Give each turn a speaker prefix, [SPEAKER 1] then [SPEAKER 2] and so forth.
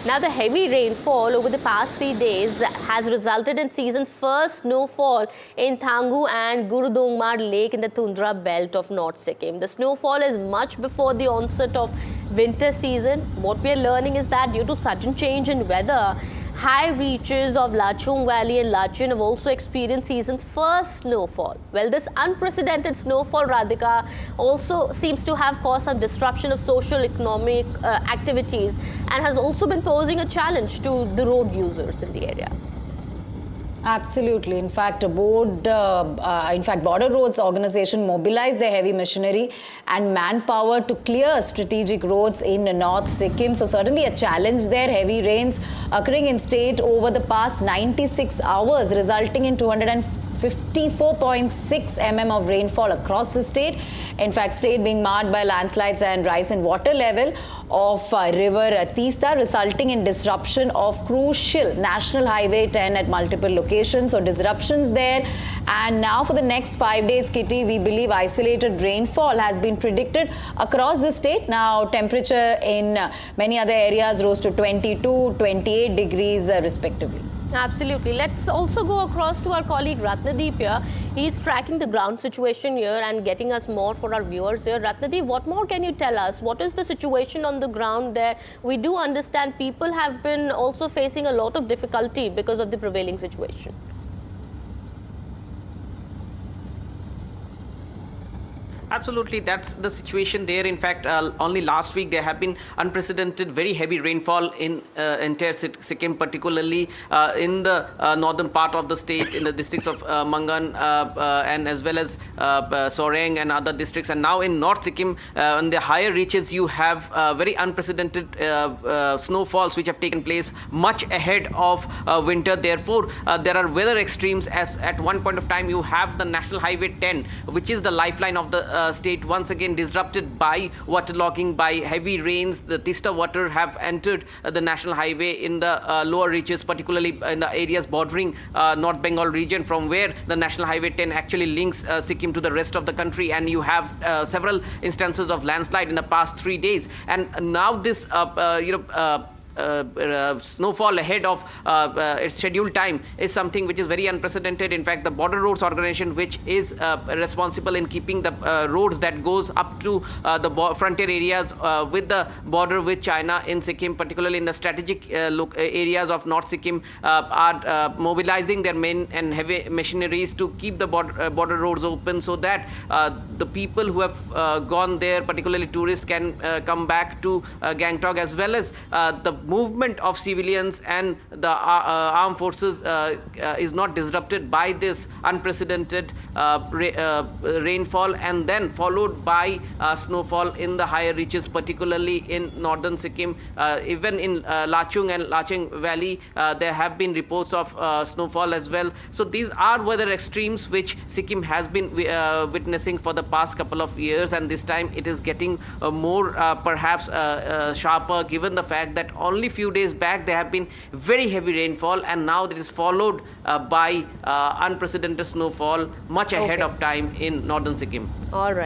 [SPEAKER 1] Now, the heavy rainfall over the past 3 days has resulted in season's first snowfall in Thangu and Gurudongmar Lake in the tundra belt of North Sikkim. The snowfall is much before the onset of winter season. What we are learning is that due to sudden change in weather, high reaches of Lachung Valley and Lachun have also experienced season's first snowfall. Well, this unprecedented snowfall, Radhika, also seems to have caused some disruption of social economic activities and has also been posing a challenge to the road users in the area.
[SPEAKER 2] Absolutely. In fact, Border Roads Organization mobilized their heavy machinery and manpower to clear strategic roads in North Sikkim. So certainly a challenge there. Heavy rains occurring in state over the past 96 hours, resulting in 254.6 mm of rainfall across the state. In fact, state being marred by landslides and rise in water level of river Teesta, resulting in disruption of crucial National Highway 10 at multiple locations. So disruptions there. And now for the next 5 days, Kitty, we believe isolated rainfall has been predicted across the state. Now temperature in many other areas rose to 22, 28 degrees respectively.
[SPEAKER 1] Absolutely. Let's also go across to our colleague Ratnadeep here. He's tracking the ground situation here and getting us more for our viewers here. Ratnadeep, what more can you tell us? What is the situation on the ground there? We do understand people have been also facing a lot of difficulty because of the prevailing situation.
[SPEAKER 3] Absolutely, that's the situation there. In fact, only last week there have been unprecedented, very heavy rainfall in entire Sikkim, particularly in the northern part of the state, in the districts of Mangan and as well as Soreng and other districts. And now in North Sikkim, on the higher reaches, you have very unprecedented snowfalls which have taken place much ahead of winter. Therefore, there are weather extremes. As at one point of time, you have the National Highway 10, which is the lifeline of the state, once again disrupted by waterlogging, by heavy rains. The Teesta water have entered the national highway in the lower reaches, particularly in the areas bordering North Bengal region, from where the National Highway 10 actually links Sikkim to the rest of the country. And you have several instances of landslide in the past 3 days. And now this snowfall ahead of its scheduled time is something which is very unprecedented. In fact, the Border Roads Organization, which is responsible in keeping the roads that goes up to the frontier areas with the border with China in Sikkim, particularly in the strategic areas of North Sikkim, are mobilizing their men and heavy machineries to keep the border roads open so that the people who have gone there, particularly tourists, can come back to Gangtok, as well as the movement of civilians and the armed forces is not disrupted by this unprecedented rainfall, and then followed by snowfall in the higher reaches, particularly in northern Sikkim. Even in Lachung and Lachung Valley, there have been reports of snowfall as well. So these are weather extremes which Sikkim has been witnessing for the past couple of years, and this time it is getting more perhaps sharper, given the fact that only few days back there have been very heavy rainfall, and now it is followed by unprecedented snowfall much ahead of time in northern Sikkim.
[SPEAKER 1] All right.